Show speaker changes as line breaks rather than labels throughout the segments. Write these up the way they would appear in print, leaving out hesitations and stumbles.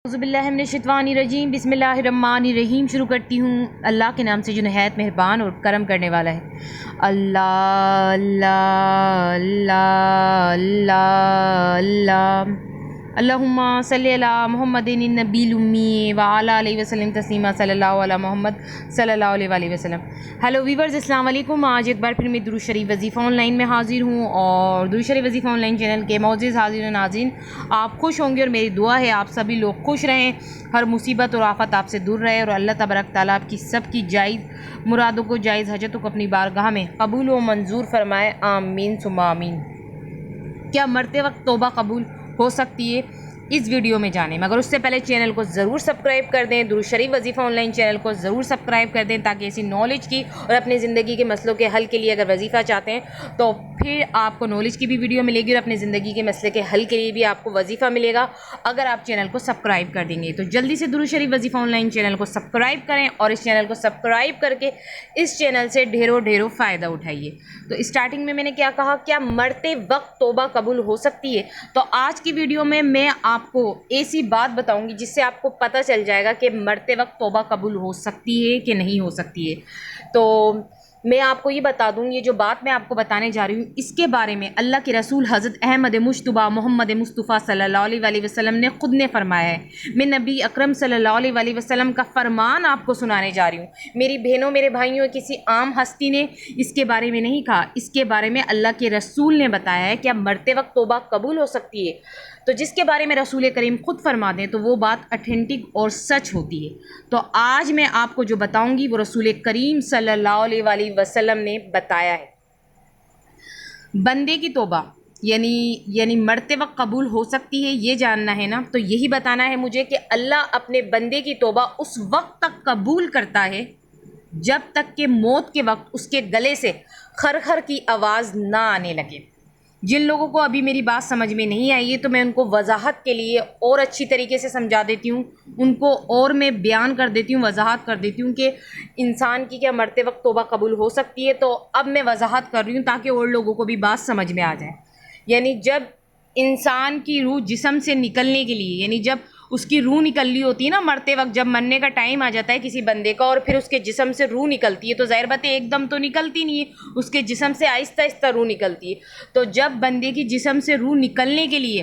اعوذ باللہ من الشیطان الرجیم، بسم اللہ الرحمن الرحیم۔ شروع کرتی ہوں اللہ کے نام سے جو نہایت مہربان اور کرم کرنے والا ہے۔ اللہ اللہ اللہ اللہ اللہ اللہم صلی علی محمد النبی الامی وعلی علیہ وسلم تسلیما صلی اللہ علی محمد صلی اللہ علیہ وآلہ وسلم۔ ہیلو ویورز، السلام علیکم۔ آج ایک بار پھر میں درود شریف وظیفہ آن لائن میں حاضر ہوں، اور درود شریف وظیفہ آن لائن چینل کے معزز حاضرین و ناظرین، آپ خوش ہوں گے اور میری دعا ہے آپ سبھی لوگ خوش رہیں، ہر مصیبت اور آفت آپ سے دور رہے، اور اللہ تبارک تعالیٰ آپ کی سب کی جائز مرادوں کو، جائز حاجتوں کو اپنی بارگاہ میں قبول و منظور فرمائے، آمین ثم آمین۔ کیا مرتے وقت توبہ قبول ہو سکتی ہے؟ اس ویڈیو میں جانیں، مگر اس سے پہلے چینل کو ضرور سبسکرائب کر دیں، درود شریف وظیفہ آن لائن چینل کو ضرور سبسکرائب کر دیں، تاکہ ایسی نالج کی اور اپنی زندگی کے مسئلوں کے حل کے لیے اگر وظیفہ چاہتے ہیں تو پھر آپ کو نالج کی بھی ویڈیو ملے گی، اور اپنی زندگی کے مسئلے کے حل کے لیے بھی آپ کو وظیفہ ملے گا اگر آپ چینل کو سبسکرائب کر دیں گے۔ تو جلدی سے درود شریف وظیفہ آن لائن چینل کو سبسکرائب کریں، اور اس چینل کو سبسکرائب کر کے اس چینل سے ڈھیروں فائدہ اٹھائیے۔ تو اسٹارٹنگ میں نے کیا کہا، کیا مرتے وقت توبہ قبول ہو سکتی ہے؟ تو آج کی ویڈیو میں آپ کو ایسی بات بتاؤں گی جس سے آپ کو پتہ چل جائے گا کہ مرتے وقت توبہ قبول ہو سکتی ہے کہ نہیں ہو سکتی ہے۔ تو میں آپ کو یہ بتا دوں، یہ جو بات میں آپ کو بتانے جا رہی ہوں، اس کے بارے میں اللہ کے رسول حضرت احمد مجتبیٰ محمد مصطفیٰ صلی اللہ علیہ وآلہ وسلم نے خود نے فرمایا ہے۔ میں نبی اکرم صلی اللہ علیہ وآلہ وسلم کا فرمان آپ کو سنانے جا رہی ہوں۔ میری بہنوں، میرے بھائیوں، کسی عام ہستی نے اس کے بارے میں نہیں کہا، اس کے بارے میں اللہ کے رسول نے بتایا ہے کہ اب مرتے وقت توبہ قبول ہو سکتی ہے۔ تو جس کے بارے میں رسول کریم خود فرما دیں تو وہ بات اتھینٹک اور سچ ہوتی ہے۔ تو آج میں آپ کو جو بتاؤں گی وہ رسول کریم صلی اللہ علیہ وآلہ وسلم نے بتایا ہے۔ بندے کی توبہ یعنی مرتے وقت قبول ہو سکتی ہے، یہ جاننا ہے نا، تو یہی بتانا ہے مجھے کہ اللہ اپنے بندے کی توبہ اس وقت تک قبول کرتا ہے جب تک کہ موت کے وقت اس کے گلے سے خر کی آواز نہ آنے لگے۔ جن لوگوں کو ابھی میری بات سمجھ میں نہیں آئی ہے تو میں ان کو وضاحت کے لیے اور اچھی طریقے سے سمجھا دیتی ہوں، ان کو اور میں بیان کر دیتی ہوں، وضاحت کر دیتی ہوں کہ انسان کی کیا مرتے وقت توبہ قبول ہو سکتی ہے۔ تو اب میں وضاحت کر رہی ہوں تاکہ اور لوگوں کو بھی بات سمجھ میں آ جائے۔ یعنی جب انسان کی روح جسم سے نکلنے کے لیے، یعنی جب اس کی روح نکلنی ہوتی ہے نا مرتے وقت، جب مرنے کا ٹائم آ جاتا ہے کسی بندے کا اور پھر اس کے جسم سے روح نکلتی ہے، تو ظاہر بات ہے ایک دم تو نکلتی نہیں ہے، اس کے جسم سے آہستہ آہستہ روح نکلتی ہے۔ تو جب بندے کی جسم سے روح نکلنے کے لیے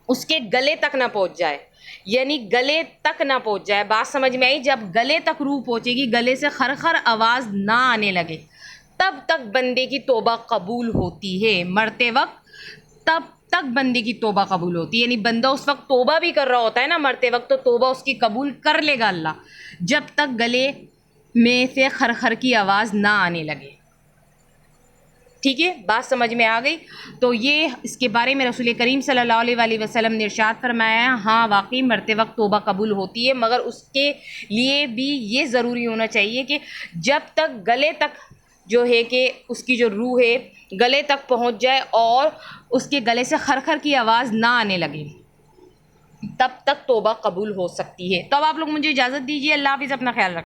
اس کے گلے تک نہ پہنچ جائے، یعنی گلے تک نہ پہنچ جائے، بات سمجھ میں آئی؟ جب گلے تک روح پہنچے گی، گلے سے خر آواز نہ آنے لگے، تب تک بندے کی توبہ قبول ہوتی ہے۔ مرتے وقت تب تک بندے کی توبہ قبول ہوتی ہے، یعنی بندہ اس وقت توبہ بھی کر رہا ہوتا ہے نا مرتے وقت، تو توبہ اس کی قبول کر لے گا اللہ، جب تک گلے میں سے خر کی آواز نہ آنے لگے۔ ٹھیک ہے، بات سمجھ میں آ گئی؟ تو یہ اس کے بارے میں رسول کریم صلی اللہ علیہ وآلہ وسلم نے ارشاد فرمایا ہے، ہاں واقعی مرتے وقت توبہ قبول ہوتی ہے، مگر اس کے لیے بھی یہ ضروری ہونا چاہیے کہ جب تک گلے تک جو ہے کہ اس کی جو روح ہے گلے تک پہنچ جائے اور اس کے گلے سے خر کی آواز نہ آنے لگے، تب تک توبہ قبول ہو سکتی ہے۔ تو اب آپ لوگ مجھے اجازت دیجیے، اللہ حافظ، اپنا خیال رکھیں۔